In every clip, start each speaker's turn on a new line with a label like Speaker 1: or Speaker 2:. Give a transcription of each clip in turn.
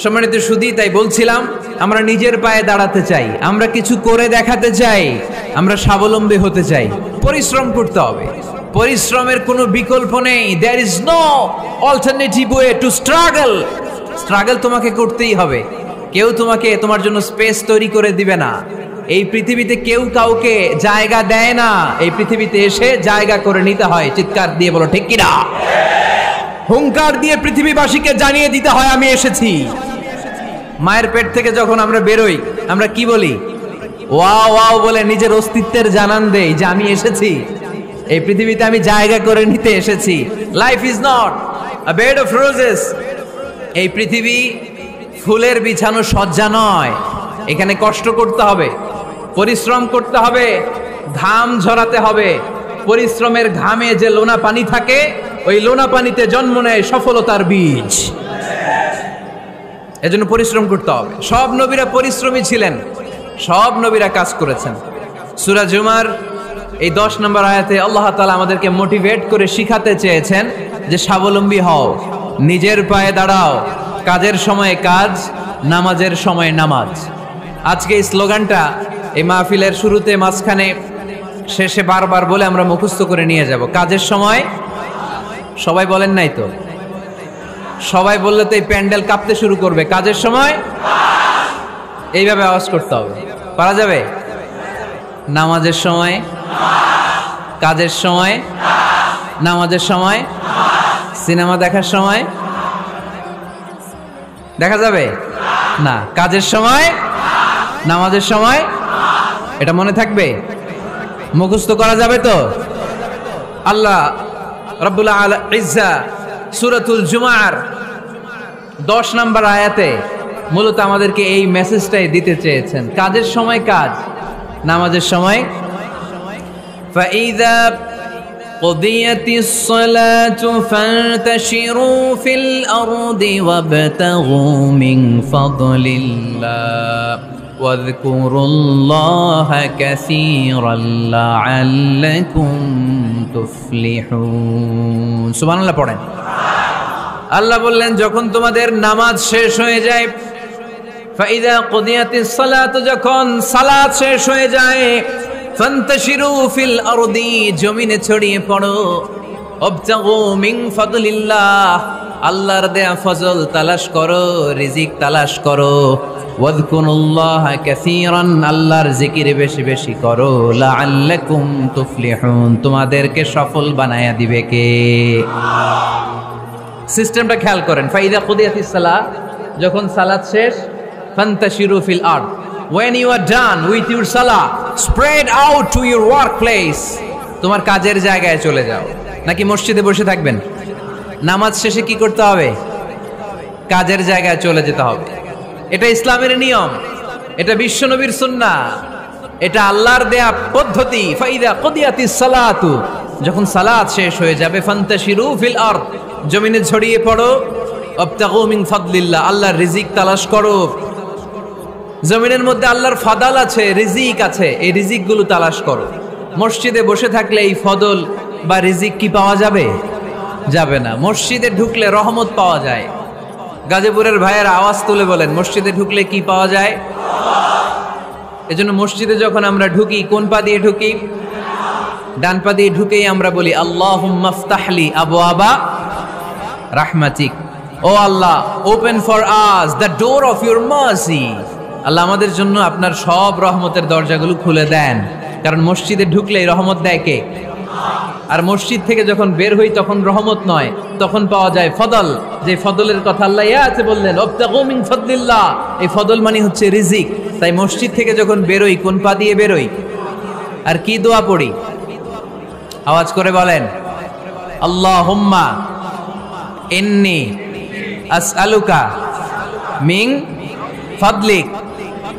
Speaker 1: সম্মানিত সুধী, তাই বলছিলাম আমরা নিজের পায়ে দাঁড়াতে চাই, আমরা কিছু করে দেখাতে চাই, আমরা স্বাবলম্বী হতে চাই, পরিশ্রম করতে হবে। পরিশ্রমের কোনো বিকল্প নেই। There is no alternative way to struggle. Struggle তোমাকে করতেই হবে। কেউ তোমাকে তোমার জন্য স্পেস তৈরি করে দিবে না। এই পৃথিবীতে কেউ কাউকে জায়গা দেয় না, এই পৃথিবীতে এসে জায়গা করে নিতে হয়। চিৎকার দিয়ে বলো ঠিক কিনা? হুঙ্কার দিয়ে পৃথিবীবাসীকে জানিয়ে দিতে হয় আমি এসেছি। মায়ের পেট থেকে যখন আমরা বেরোই আমরা কি বলি? ওয়াও ওয়াও বলে নিজের অস্তিত্বের জানান দেই যে আমি এসেছি, এই পৃথিবীতে আমি জায়গা করে নিতে এসেছি। Life is not a bed of roses. এই পৃথিবী ফুলের বিছানো সজ্জা নয়। এখানে কষ্ট করতে হবে, পরিশ্রম করতে হবে, ঘাম ঝরাতে হবে। পরিশ্রমের ঘামে যে লোনা পানি থাকে, ওই লোনা পানিতে জন্ম নেয় সফলতার বীজ। এজন্য পরিশ্রম করতে হবে। সব নবীরা পরিশ্রমী ছিলেন, সব নবীরা কাজ করেছেন। সূরা জুমার এই 10 নম্বর আয়াতে আল্লাহ তাআলা আমাদেরকে মোটিভেট করে শিখাতে চেয়েছেন যে স্বাবলম্বী হও, নিজের পায়ে দাঁড়াও, কাজের সময় কাজ, নামাজের সময় নামাজ। আজকে এই স্লোগানটা এই মাহফিলের শুরুতে, মাঝখানে, শেষে বারবার বলে আমরা মুখস্থ করে নিয়ে যাব। কাজের সময়, সবাই বলেন নাই তো? সবাই বললে তো এই প্যান্ডেল কাঁপতে শুরু করবে। কাজের সময় এইভাবে আওয়াজ করতে হবে, পারা যাবে? নামাজের সময়, কাজের সময়, নামাজের সময়, সিনেমা দেখার সময় দেখা যাবে না? কাজের সময়, নামাজের সময়, এটা মনে থাকবে? মুখস্থ করা যাবে তো? আল্লাহ রাব্বুল ইজ্জা সূরাতুল জুমার 10 নম্বর আয়াতে মূলত আমাদেরকে এই মেসেজটাই দিতে চেয়েছেন। কাজের সময় কাজ, নামাজের সময়। ফাইযা কুদিয়াতিস সালাতু ফান্তাশিরু ফিল আরদি ওয়াবতাগু মিন ফাদলিল্লাহ ওয়াযকুরুল্লাহা কাসীরান লাআল্লাকুম তুফলিহুন। সুবহানাল্লাহ পড়েন। আল্লাহ বললেন যখন তোমাদের নামাজ শেষ হয়ে যায়, ফাইযা কুদিয়াতিস সালাতু, যখন সালাত শেষ হয়ে যায়, ফান্তাশিরু ফিল আরদি, জমিনে ছড়িয়ে পড়ো, ওয়াবতাগু মিন ফাদলিল্লাহ, আল্লাহর দেয়া ফজল তালাশ করো, রিজিক তালাশ করো, ওয়াযকুরুল্লাহা কাসীরান, আল্লাহর জিকির বেশি বেশি করো, লাআল্লাকুম তুফলিহুন, তোমাদেরকে সফল বানায়া দিবে কে? সিস্টেমটা খেয়াল করেন। ফাইদা কুদিয়াতিস সালাহ, যখন সালাত শেষ, ফান্তাশিরু ফিল আরদ, when you are done with your salah, spread out to your workplace, তোমার কাজের জায়গায় চলে যাও। নাকি মসজিদে বসে থাকবেন? নামাজ শেষে কি করতে হবে? কাজের জায়গায় চলে যেতে হবে। এটা ইসলামের নিয়ম, এটা বিশ্বনবীর সুন্নাহ, এটা আল্লাহর দেয়া পদ্ধতি। ফাইদা কুদিয়াতিস সালাতু, যখন সালাত শেষ হয়ে যাবে, ফান্তাশিরু ফিল আরদ, জমিনে ছড়িয়ে পড়ো, ওয়াবতাগু মিন ফাদলিল্লাহ, আল্লাহর রিজিক তালাশ করো। জমিনের মধ্যে আল্লাহর ফাদাল আছে, রিজিক আছে, এই রিজিকগুলো তালাশ করো। মসজিদে বসে থাকলে এই ফদল বা রিজিক কি পাওয়া যাবে? যাবে না। মসজিদে ঢুকলে রহমত পাওয়া যায়। গাজীপুরের ভাইয়ের আওয়াজ তুলে বলেন, মসজিদে ঢুকলে কি পাওয়া যায়? এজন্য মসজিদে যখন আমরা ঢুকি, কোন পা দিয়ে ঢুকি? ডান পা দিয়ে ঢুকেই আমরা বলি আল্লাহুম্মা ফতাহলি আবওয়াবা রাহমাতিক, ও আল্লাহ, open for us the door of your mercy. আল্লাহ আমাদের জন্য আপনার সব রহমতের দরজাগুলো খুলে দেন। কারণ মসজিদে ঢুকলে রহমত দেয় কে? আর মসজিদ থেকে যখন বের হই তখন রহমত নয়, তখন পাওয়া যায় ফদল। যে ফদলের কথা আল্লাহ ইয়াতে বললেন, ওয়াবতাগু মিন ফাদলিল্লাহ, এই ফদল মানে হচ্ছে রিজিক। তাই মসজিদ থেকে যখন বেরোই কোন পা দিয়ে বেরোই? আর কি দোয়া পড়ি? আওয়াজ করে বলেন, আল্লাহুম্মা ইন্নী আসআলুকা মিন ফাদলিক,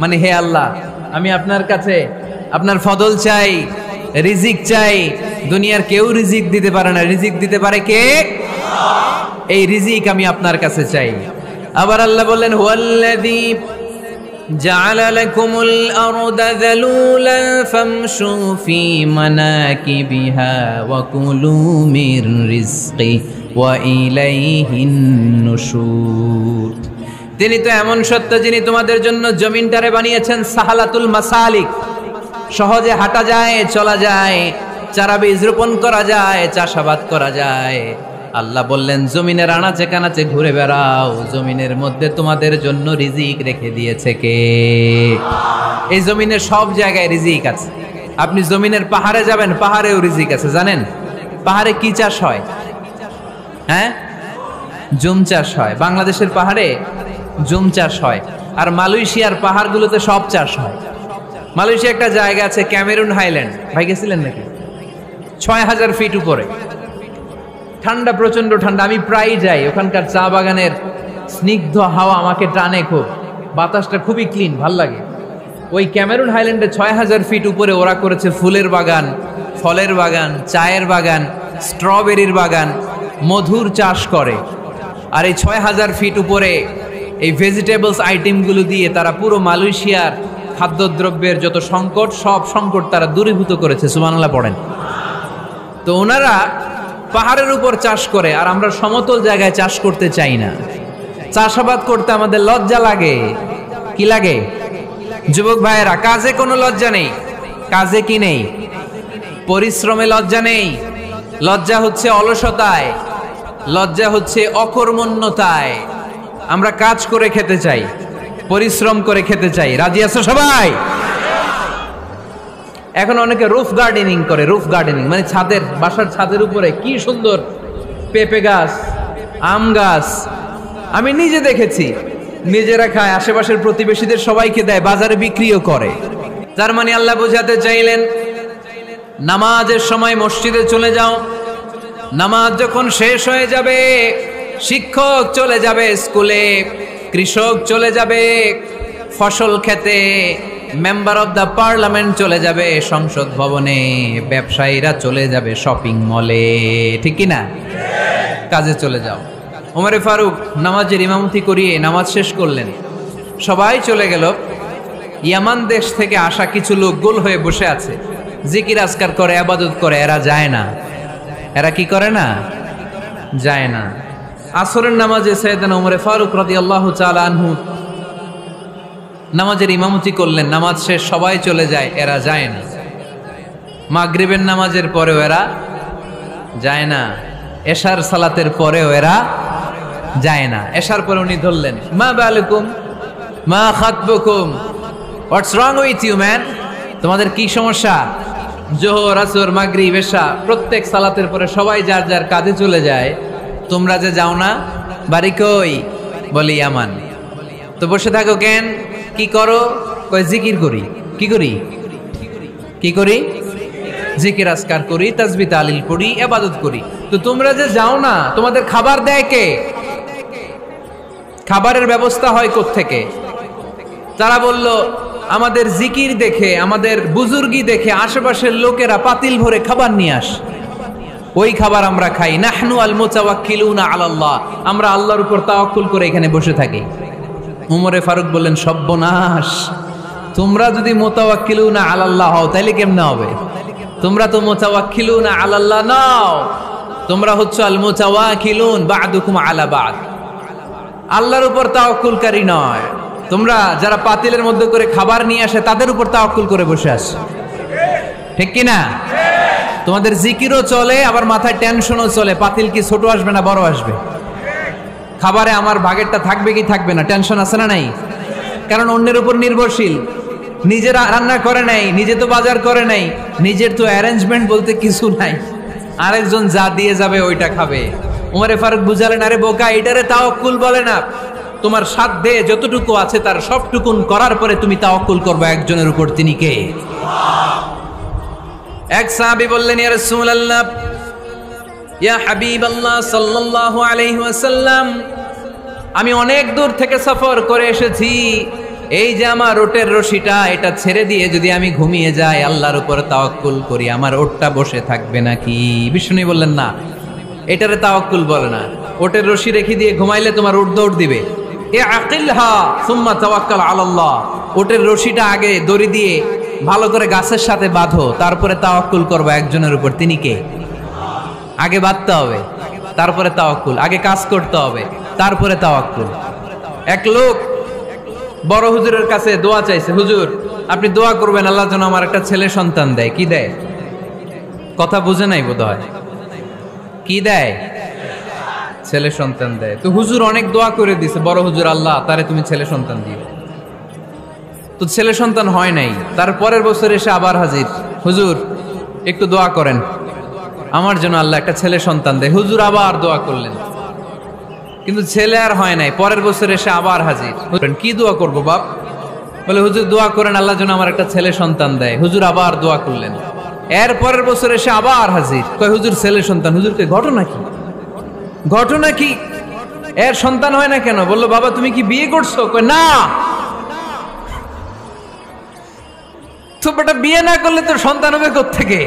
Speaker 1: মানে হে আল্লাহ, আমি আপনার কাছে আপনার ফদল চাই, রিজিক চাই। দুনিয়ার কেউ রিজিক দিতে পারে না, রিজিক দিতে পারে কে? এই রিজিক আমি আপনার কাছে চাই। আবার আল্লাহ বললেন, হুয়াল্লাযী জাআলা লাকুমুল আরদা যালুলান ফামশু ফি মানাকিবিহা ওয়া কুলু মির রিজকি ওয়া ইলাইহিন নুশুর। তিনি তো এমন সত্য যিনি তোমাদের জন্য জমিনটারে বানিয়েছেন সাহালাতুল মাসালিক, সহজে হাঁটা যায়, চলা যায়, চারা বীজ রোপণ করা যায়, চাষাবাদ করা যায়। আল্লাহ বললেন জমিনের আনাচে কানাচে ঘুরে বেড়াও, জমিনের মধ্যে তোমাদের জন্য রিজিক রেখে দিয়েছে কে? এই জমিনের সব জায়গায় রিজিক আছে। আপনি জমিনের পাহাড়ে যাবেন, পাহাড়েও রিজিক আছে। জানেন পাহাড়ে কি চাষ হয়? হ্যাঁ, জুম চাষ হয়। বাংলাদেশের পাহাড়ে জুম চাষ হয়, আর মালয়েশিয়ার পাহাড়গুলোতে সব চাষ হয়। মালয়েশিয়া একটা জায়গা আছে ক্যামেরুন হাইল্যান্ড, ভাই গেছিলেন নাকি? ৬,০০০ ফিট উপরে, ঠান্ডা, প্রচন্ড ঠান্ডা। আমি প্রায় যাই, ওখানকার চা বাগানের স্নিগ্ধ হাওয়া আমাকে টানে খুব, বাতাসটা খুবই ক্লিন, ভাল লাগে। ওই ক্যামেরুন হাইল্যান্ডে ৬,০০০ ফিট উপরে ওরা করেছে ফুলের বাগান, ফলের বাগান, চায়ের বাগান, স্ট্রবেরির বাগান, মধুর চাষ করে। আর এই ৬,০০০ ফিট উপরে এই ভেজিটেবলস আইটেমগুলো দিয়ে তারা পুরো মালয়েশিয়ার খাদ্যদ্রব্যের যত সংকট, সব সংকট তারা দূরীভূত করেছে। সুবহানাল্লাহ পড়েন। তো ওনারা পাহাড়ের উপর চাষ করে, আর আমরা সমতল জায়গায় চাষ করতে চাই না। চাষাবাদ করতে আমাদের লজ্জা লাগে। কি লাগে? যুবক ভাইয়েরা, কাজে কোনো লজ্জা নেই। কাজে কি নেই? পরিশ্রমে লজ্জা নেই। লজ্জা হচ্ছে অলসতায়, লজ্জা হচ্ছে অকর্মণ্যতায়। আমরা কাজ করে খেতে চাই, পরিশ্রম করে খেতে চাই। রাজি আছো সবাই? এখন অনেকে রুফ গার্ডেনিং করে। রুফ গার্ডেনিং মানে ছাদের, বাসার ছাদের উপরে কি সুন্দর পেঁপে গাছ, আম গাছ। আমি নিজে দেখেছি, নিজেরা খায়, আশেপাশের প্রতিবেশীদের সবাইকে দেয়, বাজারে বিক্রিও করে। তার মানে আল্লাহ বোঝাতে চাইলেন নামাজের সময় মসজিদে চলে যাও। নামাজ যখন শেষ হয়ে যাবে, শিক্ষক চলে যাবে স্কুলে, কৃষক চলে যাবে ফসল খেতে, মেম্বার অব দ্য পার্লামেন্ট চলে যাবে সংসদ ভবনে, ব্যবসায়ীরা চলে যাবে শপিং মলে। ঠিক কি না? কাজে চলে যাও। ওমরে ফারুক নামাজের ইমামতি করিয়ে নামাজ শেষ করলেন, সবাই চলে গেল। ইয়ামান দেশ থেকে আসা কিছু লোক গোল হয়ে বসে আছে, জিকির আজকার করে, ইবাদত করে। এরা যায় না। এরা কি করে না? যায় না। আসরের নামাজে সাইয়েদনা ওমরে ফারুক রাদিয়াল্লাহু তাআলা আনহু নামাজের ইমামতি করলেন। নামাজ শেষ, সবাই চলে যায়, এরা যায় না। মাগরিবের নামাজের পরেও এরা যায় না। এশার সালাতের পরেও এরা যায় না। এশার পরে উনি ধরলেন, মা বালুকুম মা খাতবুকুম, হোয়াটস রং উইথ ইউ ম্যান? তোমাদের কি সমস্যা? জোহর, আসর, মাগরিব, এশা প্রত্যেক সালাতের পরে সবাই যার যার কাজে চলে যায়, তোমরা যে যাও না? বাড়ি কই? বলি ইয়ামান। তো বসে থাকো কেন? কি করো? কয় জিকির করি। কি করি? কি করি? জিকির আজকার করি, তাসবিহ তাহলিল পড়ি, ইবাদত করি। তো তোমরা যে যাও না, তোমাদের খাবার দেয় কে? খাবারের ব্যবস্থা হয় কোত্থেকে? তারা বলল, আমাদের জিকির দেখে, আমাদের বুজুর্গি দেখে আশেপাশের লোকেরা পাতিল ভরে খাবার নিয়ে আসে, ওই খাবার আমরা খাই। নাহনু আল মুতাওয়াক্কিলুনা আলাল্লাহ, আমরা আল্লাহর উপর তাওয়াক্কুল করে এখানে বসে থাকি। উমরে ফারুক বললেন, সর্বনাশ, তোমরা যদি মুতাওয়াক্কিলুনা আলাল্লাহ হও তাহলে কেমনে হবে? তোমরা তো মুতাওয়াক্কিলুনা আলাল্লাহ নাও, তোমরা হচ্ছে আল মুতাওয়াক্কিলুন বা'দুকুম আলা বা'দ, আল্লাহর উপর তাওয়াক্কুলকারী নয়। তোমরা যারা পাতিলের মধ্যে করে খাবার নিয়ে আসে তাদের উপর তাওয়াক্কুল করে বসে আছো। ঠিক কি না? তোমাদের জিকিরও চলে, আবার মাথায় টেনশনও চলে, পাতিল কি ছোট আসবে না বড় আসবে, খাবারে আমার ভাগেরটা থাকবে কি থাকবে না, টেনশন আছে না নাই? কারণ অন্যের উপর নির্ভরশীল, নিজেরা রান্না করে নাই, নিজে তো বাজার করে নাই, নিজের তো অ্যারেঞ্জমেন্ট বলতে কিছু নাই, আরেকজন যা দিয়ে যাবে ওইটা খাবে। উমরে ফারুক বুঝালেন, আরে বোকা, এটারে তাওয়াক্কুল বলে না। তোমার সাধ্যে যতটুকু আছে তার সবটুকুন করার পরে তুমি তাওয়াক্কুল করবে একজনের উপর, তিনি কে? এক সাহাবী বললেন, ইয়া রাসূলুল্লাহ, ইয়া হাবিবাল্লাহ সাল্লাল্লাহু আলাইহি ওয়াসাল্লাম, আমি অনেক দূর থেকে সফর করে এসেছি, এই যে আমার ওটের রশিটা, এটা ছেড়ে দিয়ে যদি আমি ঘুমিয়ে যাই, আল্লাহর উপর তাওয়াক্কুল করি, আমার ওটটা বসে থাকবে নাকি? বিষ্ণু বললেন, না, এটারে তাওয়াক্কুল বলে না। ওটের রশি রেখে দিয়ে ঘুমাইলে তোমার উট দৌড় দিবে। এ আকিলহা সুম্মা তাওয়াক্কাল আলাল্লাহ, ওটের রশিটা আগে দড়ি দিয়ে ভালো করে গাছের সাথে বাঁধো, তারপরে তাওয়াক্কুল করবে একজনের উপর, তিনি কে? আগে বাঁধতে হবে, তারপরে তাওয়াক্কুল, আগে কাজ করতে হবে, তারপরে তাওয়াক্কুল। এক লোক বড় হুজুরের কাছে দোয়া চাইছে, হুজুর আপনি দোয়া করবেন আল্লাহ যেন আমার একটা ছেলে সন্তান দেয়। কি দেয়? কথা বুঝে নাই বোধহয়। কি দেয়? ছেলে সন্তান দেয়। তো হুজুর অনেক দোয়া করে দিছে বড় হুজুর, আল্লাহ তারে তুমি ছেলে সন্তান দিও। তো ছেলে সন্তান হয় নাই। তার পরের বছর এসে আবার হাজির, হুজুর একটু দোয়া করেন আমার জন্য আল্লাহ একটা ছেলে সন্তান দেয়। হুজুর আবার দোয়া করলেন, কিন্তু ছেলে আর হয় নাই। পরের বছর এসে আবার হাজির, কি দোয়া করবো বাপ? বলে হুজুর দোয়া করেন আল্লাহ যেন আমার একটা ছেলে সন্তান দেয়। হুজুর আবার দোয়া করলেন। এর পরের বছর এসে আবার হাজির, কয় হুজুর ছেলে সন্তান। হুজুরকে ঘটনা কি? ঘটনা কি? এর সন্তান হয় না কেন? বললো বাবা তুমি কি বিয়ে করছো? কয় না। তো বেটা বিয়ে না করলে তোর সন্তান হবে কোত্থেকে?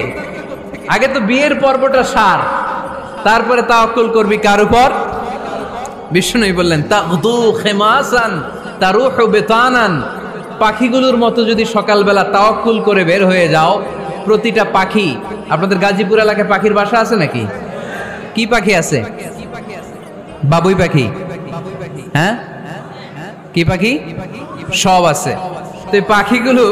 Speaker 1: আগে তো বিয়ের পর্বটা সার, তারপরে তাওয়াক্কুল করবি কার উপর? বিষ্ণু বললেন তাগদু খিমাসান তারুহু বিতানান, পাখিগুলোর মতো যদি সকালবেলা তাওয়াক্কুল করে বের হয়ে যাও, প্রতিটা পাখি, আপনাদের গাজীপুর এলাকায় পাখির বাসা আছে নাকি? কি পাখি আছে? বাবুই পাখি? হ্যাঁ, কি পাখি? সব আছে। তো এই পাখিগুলো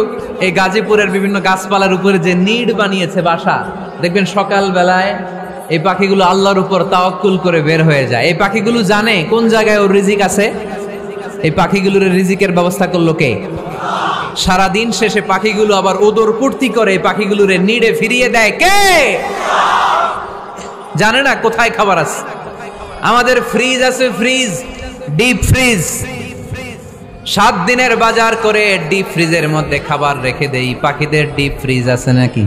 Speaker 1: এই গাজীপুরের বিভিন্ন গাছপালার উপরে যে নিড় বানিয়েছে বাসা, দেখবেন সকাল বেলায় এই পাখিগুলো আল্লাহর উপর তাওয়াক্কুল করে বের হয়ে যায়। এই পাখিগুলো জানে কোন জায়গায় ওর রিজিক আছে। এই পাখিগুলোর রিজিকের ব্যবস্থা করলো কে? সারাদিন শেষে পাখিগুলো আবার ওদর পূর্তি করে পাখিগুলোর নিড়ে ফিরিয়ে দেয় কে? জানে না কোথায় খাবার আছে। আমাদের ফ্রিজ আছে, ফ্রিজ, ডিপ ফ্রিজ, 7 দিনের বাজার করে ডিপ ফ্রিজের মধ্যে খাবার রেখে দেই। পাখিদের ডিপ ফ্রিজ আছে নাকি?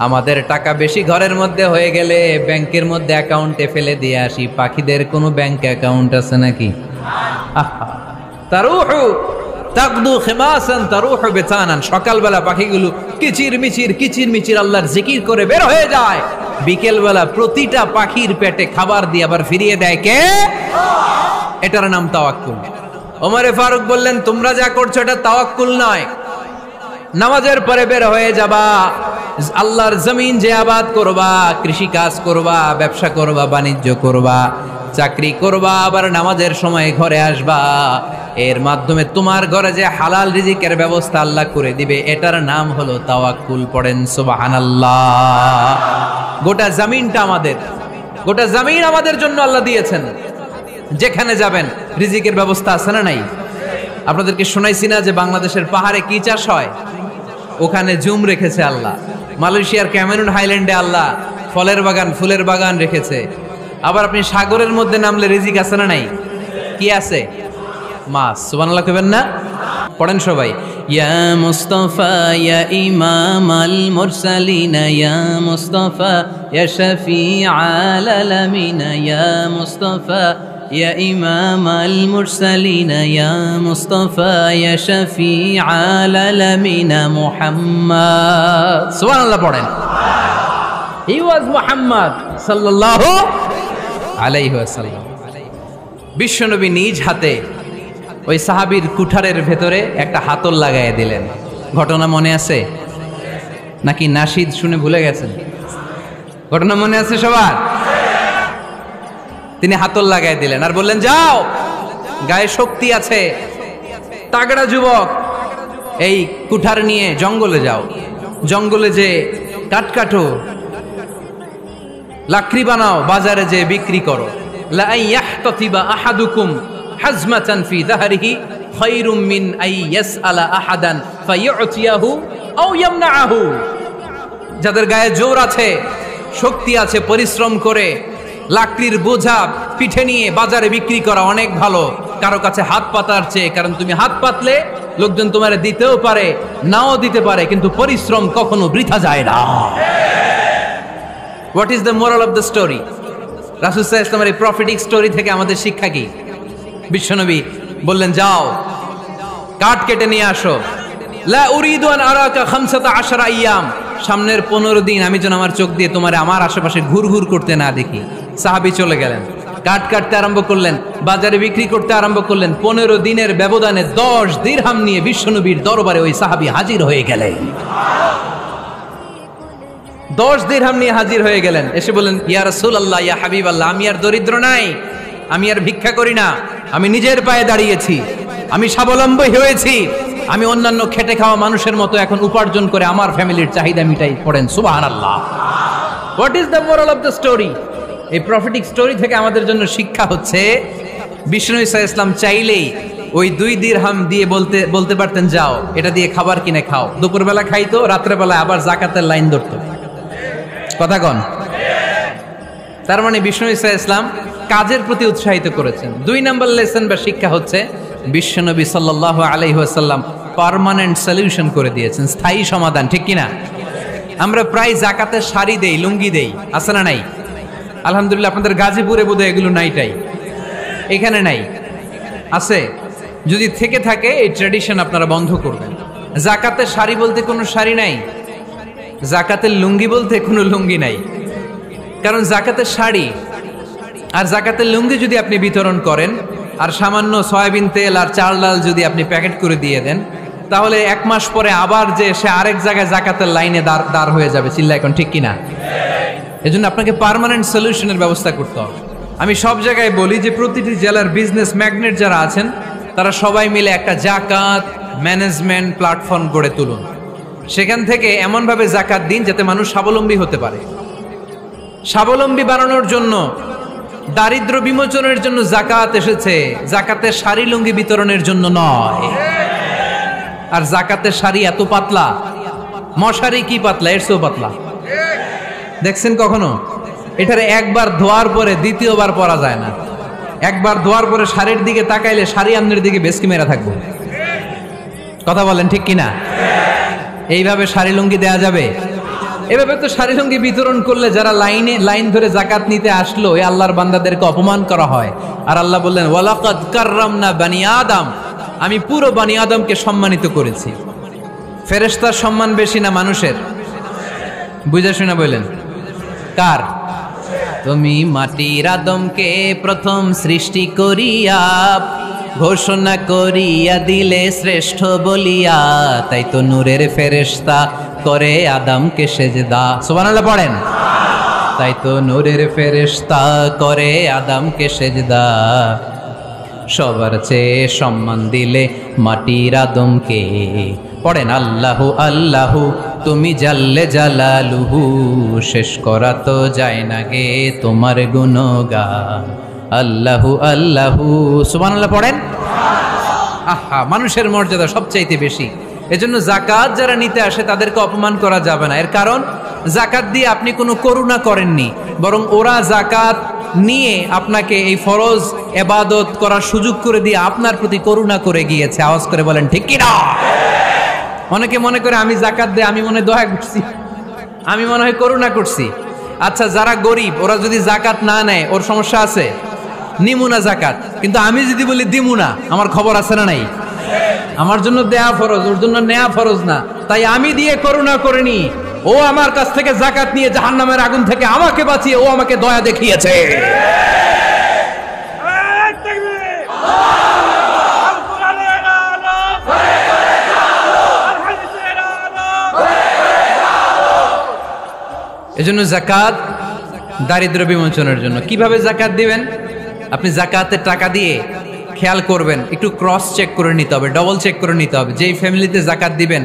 Speaker 1: আমাদের টাকা বেশি ঘরের মধ্যে হয়ে গেলে ব্যাংকের মধ্যে অ্যাকাউন্টে ফেলে দিয়ে আসি। পাখিদের কোনো ব্যাংক অ্যাকাউন্ট আছে নাকি? তারুহু তাকদু খিমাসান তারুহু বিতানান, সকালবেলা পাখিগুলো কিচির মিচির আল্লাহর জিকির করে বের হয়ে যায়। বিকেলবেলা প্রতিটা পাখির পেটে খাবার দিয়ে আবার ফিরিয়ে দেয় কে? এটার নাম তাওয়াক্কুল। ওমরে ফারুক বললেন তোমরা যা করছো এটা তাওয়াক্কুল নয়। নামাজের পরে বের হয়ে যাবা, আল্লাহর জমিন যে আবাদ করবা, কৃষি কাজ করবা, ব্যবসা করবা, বাণিজ্য করবা, চাকরি করবা, আবার নামাজের সময় ঘরে আসবা। এর মাধ্যমে তোমার ঘরে যে হালাল রিজিকের ব্যবস্থা আল্লাহ করে দিবে, এটার নাম হলো তাওয়াক্কুল। পড়েন সুবহানাল্লাহ। গোটা জমিনটা আমাদের, গোটা জমিন আমাদের জন্য আল্লাহ দিয়েছেন। যেখানে যাবেন রিজিকের ব্যবস্থা আছে না নাই? আপনাদেরকে শোনাইছি না যে বাংলাদেশের পাহাড়ে কি চাষ হয়? ওখানে জুম রেখেছে আল্লাহ। মালয়েশিয়ার ক্যামেরুন হাইল্যান্ডে আল্লাহ ফলের বাগান, ফুলের বাগান রেখেছে। আবার আপনি সাগরের মধ্যে নামলে রিজিক আছে না নাই? কি আছে? মাছ। সুবহানাল্লাহ কইবেন না? পড়েন সবাই। ইয়া মুস্তাফা ইয়া ইমামাল মুরসালিন ইয়া মুস্তাফা ইয়া শফিআল আলামিন ইয়া মুস্তাফা ইয়া ইমামাল মুরসালিন ইয়া মুস্তাফা ইয়া শফিআল আলামিন মুহাম্মদ। সুবহানাল্লাহ পড়েন। He was Muhammad sallallahu আলাইহি ওয়াসাল্লাম। বিশ্বনবী নিজ হাতে ওই সাহাবীর কুঠারের ভেতরে একটা হাতল লাগাইয়া দিলেন। ঘটনা মনে আছে নাকি নাশিদ শুনে ভুলে গেছেন? ঘটনা মনে আছে সবার? তিনি হাতল লাগাই দিলেন আর বললেন যাও, গায়ে শক্তি আছে, তাগড়া যুবক, এই কুঠার নিয়ে জঙ্গলে যাও। জঙ্গলে যে কাঠ কাটো, লাকড়ি বানাও, বাজারে যে বিক্রি করো। লা ইয়াহতাতিবা আহাদুকুম হাজমাতান ফি যাহরিহি খায়রুম মিন আই ইয়াসআলা আহাদান ফায়ুতিয়াহু আও ইয়ামনাহু। যাদের গায়ে জোর আছে, শক্তি আছে, পরিশ্রম করে লাকড়ির বোঝা পিঠে নিয়ে বাজারে বিক্রি করা অনেক ভালো কারো কাছে হাত পাতার চেয়ে। কারণ তুমি হাত পাতলে লোকজন তোমারে দিতেও পারে, নাও দিতে পারে, কিন্তু পরিশ্রম কখনো বৃথা যায় না। What is the moral of the story? রাসূল সাল্লাল্লাহু আলাইহি ওয়াসাল্লামের এই প্রফেটিক স্টোরি থেকে আমাদের শিক্ষা কি? বিশ্বনবী বললেন যাও, কাঠ কেটে নিয়ে আসো। লা উরিদু আন আরাকা 15 আইয়াম, সামনের 15 দিন আমি যেন আমার চোখ দিয়ে তোমার আমার আশেপাশে ঘুরঘুর করতে না দেখি। সাহাবী চলে গেলেন, কাঠ কাটতে আরম্ভ করলেন, বাজারে বিক্রি করতে আরম্ভ করলেন। 15 দিনের ব্যবধানে 10 দিরহাম নিয়ে বিশ্বনবীর দরবারে ওই সাহাবী হাজির হয়ে গেলেন। 10 দিরহাম নিয়ে হাজির হয়ে গেলেন। এসে বললেন ইয়া রাসূলুল্লাহ, ইয়া হাবিবাল্লাহ, আমি আর দরিদ্র নাই, আমি আর ভিক্ষা করি না, আমি নিজের পায়ে দাঁড়িয়েছি, আমি স্বাবলম্বী হয়েছি, আমি অন্যান্য খেটে খাওয়া মানুষের মতো এখন উপার্জন করে আমার ফ্যামিলির চাহিদা মিটাই। পড়েন সুবহানাল্লাহ। What is the moral of the story? এই প্রফেটিক স্টোরি থেকে আমাদের জন্য শিক্ষা হচ্ছে, বিষ্ণু ঈসা ইসলাম চাইলেই ওই 2 দিরহাম দিয়ে বলতে পারতেন যাও এটা দিয়ে খাবার কিনে খাও, দুপুরবেলা খাইতো, রাত্রেবেলা আবার জাকাতের লাইন ধরতো। কথা কন। তার মানে বিষ্ণু ঈসা ইসলাম কাজের প্রতি উৎসাহিত করেছেন। 2 নম্বর লেসন বা শিক্ষা হচ্ছে, বিশ্বনবী সাল্লাল্লাহু আলাইহি ওয়াসাল্লাম পার্মানেন্ট সলিউশন করে দিয়েছেন, স্থায়ী সমাধান। ঠিক কিনা? আমরা প্রায় জাকাতের শাড়ি দেই, লুঙ্গি দেই, আছে না নাই? আলহামদুলিল্লাহ আপনাদের গাজীপুরে বোধহয় এগুলো নাইটাই, এখানে নাই, আছে? যদি থেকে থাকে এই ট্র্যাডিশন আপনারা বন্ধ করবেন। জাকাতের শাড়ি বলতে কোনো শাড়ি নাই, জাকাতের লুঙ্গি বলতে কোনো লুঙ্গি নাই। কারণ জাকাতের শাড়ি আর জাকাতের লুঙ্গি যদি আপনি বিতরণ করেন আর সামান্য সয়াবিন তেল আর চাল ডাল যদি আপনি প্যাকেট করে দিয়ে দেন, তাহলে 1 মাস পরে আবার যে সে আরেক জায়গায় জাকাতের লাইনে দাঁড় হয়ে যাবে। চিল্লা এখন, ঠিক কিনা? এজন্য আপনাকে পার্মানেন্ট সলিউশনের ব্যবস্থা করতে হবে। আমি সব জায়গায় বলি যে প্রতিটি জেলার বিজনেস ম্যাগনেট যারা আছেন তারা সবাই মিলে একটা জাকাত ম্যানেজমেন্ট প্ল্যাটফর্ম গড়ে তুলুন। সেখান থেকে এমনভাবে জাকাত দিন যাতে মানুষ স্বাবলম্বী হতে পারে। স্বাবলম্বী বানানোর জন্য, দারিদ্র বিমোচনের জন্য জাকাত এসেছে, জাকাতের শাড়ি লুঙ্গি বিতরণের জন্য নয়। আর জাকাতের শাড়ি এত পাতলা, মশারি কি পাতলা, এর চেয়েও পাতলা। দেখছেন কখনো? এটার একবার ধোয়ার পরে দ্বিতীয়বার পরা যায় না। একবার ধোয়ার পরে শাড়ির দিকে তাকাইলে শাড়ি আমনের দিকে বেশকি মেরা থাকবো। কথা বলেন, ঠিক কিনা? এইভাবে শাড়ি লুঙ্গি দেয়া যাবে? এভাবে তো শাড়ি লুঙ্গি বিতরণ করলে যারা লাইন ধরে জাকাত নিতে আসলো এই আল্লাহর বান্দাদেরকে অপমান করা হয়। আর আল্লাহ বললেন, ওয়ালাকাদ কাররামনা বানি আদম, আমি পুরো বানি আদমকে সম্মানিত করেছি। ফেরেশতার সম্মান বেশি না মানুষের? বুঝা শুনে বললেন, কার? তুমি মাটির আদমকে প্রথম সৃষ্টি করিয়া ঘোষণা করিয়া দিলে শ্রেষ্ঠ বলিয়া, তাই তো নূরের ফেরেশতা করে আদমকে সেজদা। সুবহানাল্লাহ পড়েন। তাই তো নূরের ফেরেশতা করে আদমকে সেজদা, সবার চেয়ে সম্মান দিলে মাটির আদমকে। পড়েন, আল্লাহু আল্লাহু তুমি জাল্লে জালালুহু, শেষ করা তো যায় না গে তোমার গুণগান। আল্লাহু আল্লাহু, সুবহানাল্লাহ পড়েন। আহা, মানুষের মর্যাদা সবচাইতে বেশি। এজন্য জাকাত যারা নিতে আসে তাদেরকে অপমান করা যাবে না। এর কারণ জাকাত দিয়ে আপনি কোনো করুণা করেননি, বরং ওরা জাকাত নিয়ে আপনাকে এই ফরজ ইবাদত করার সুযোগ করে দিয়ে আপনার প্রতি করুণা করে গিয়েছে। আওয়াজ করে বলেন, ঠিক কি না? অনেকে মনে করে আমি জাকাত দেই, আমি মনে দয়া করছি, আমি মনে হয় করুণা করছি। আচ্ছা, যারা গরিব ওরা যদি জাকাত না নেয় ওর সমস্যা আছে? নিমুনা জাকাত। কিন্তু আমি যদি বলি দিমুনা, আমার খবর আছে না নাই? আমার জন্য দেয়া ফরজ, ওর জন্য নেয়া ফরজ না। তাই আমি দিয়ে করুণা করিনি, ও আমার কাছ থেকে জাকাত নিয়ে জাহান্নামের আগুন থেকে আমাকে বাঁচিয়ে ও আমাকে দয়া দেখিয়েছে। এজন্য জাকাত দারিদ্র বিমোচনের জন্য। কিভাবে জাকাত দিবেন? আপনি জাকাতের টাকা দিয়ে খেয়াল করবেন, একটু ক্রস চেক করে নিতে হবে, ডবল চেক করে নিতে হবে। যেই ফ্যামিলিতে জাকাত দিবেন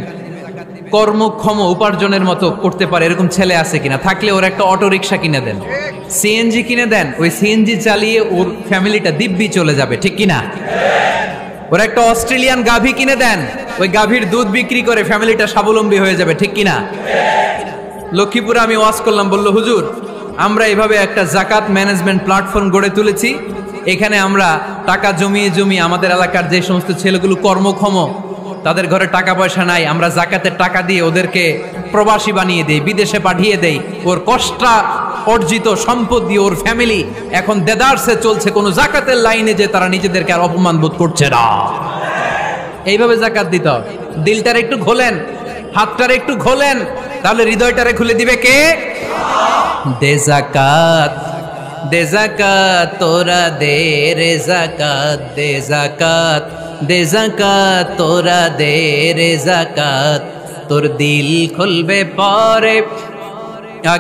Speaker 1: কর্মক্ষম উপার্জনের মতো করতে পারে এরকম ছেলে আছে কিনা, থাকলে ওর একটা অটো রিক্সা কিনে দেন, সিএনজি কিনে দেন। ওই সিএনজি চালিয়ে ওর ফ্যামিলিটা দিব্যি চলে যাবে, ঠিক কিনা? ওর একটা অস্ট্রেলিয়ান গাভী কিনে দেন, ওই গাভীর দুধ বিক্রি করে ফ্যামিলিটা স্বাবলম্বী হয়ে যাবে, ঠিক কিনা? লক্ষ্মীপুরে আমি ওয়াজ করলাম, বললো হুজুর আমরা এভাবে একটা জাকাত ম্যানেজমেন্ট প্ল্যাটফর্ম গড়ে তুলেছি, এখানে আমরা টাকা জমিয়ে জমিয়ে আমাদের এলাকার যে সমস্ত ছেলেগুলো কর্মক্ষম, তাদের ঘরে টাকা পয়সা নাই, আমরা জাকাতের টাকা দিয়ে ওদেরকে প্রবাসী বানিয়ে দেই, বিদেশে পাঠিয়ে দেই। ওর কষ্ট অর্জিত সম্পদ দিয়ে ওর ফ্যামিলি এখন দেদারসে চলছে, কোনো জাকাতের লাইনে যে তারা নিজেদেরকে আর অপমান বোধ করছে না। এইভাবে জাকাত দিতে হবে। দিলটারে একটু খোলেন, হাতটারে একটু খোলেন, তাহলে হৃদয়টারে খুলে দিবে কে? দে জাকাত, দে জাকাত তোরা দে রে জাকাত, দে জাকাত, দে জাকাত তোরা দে রে জাকাত, তোর দিল খুলবে পরে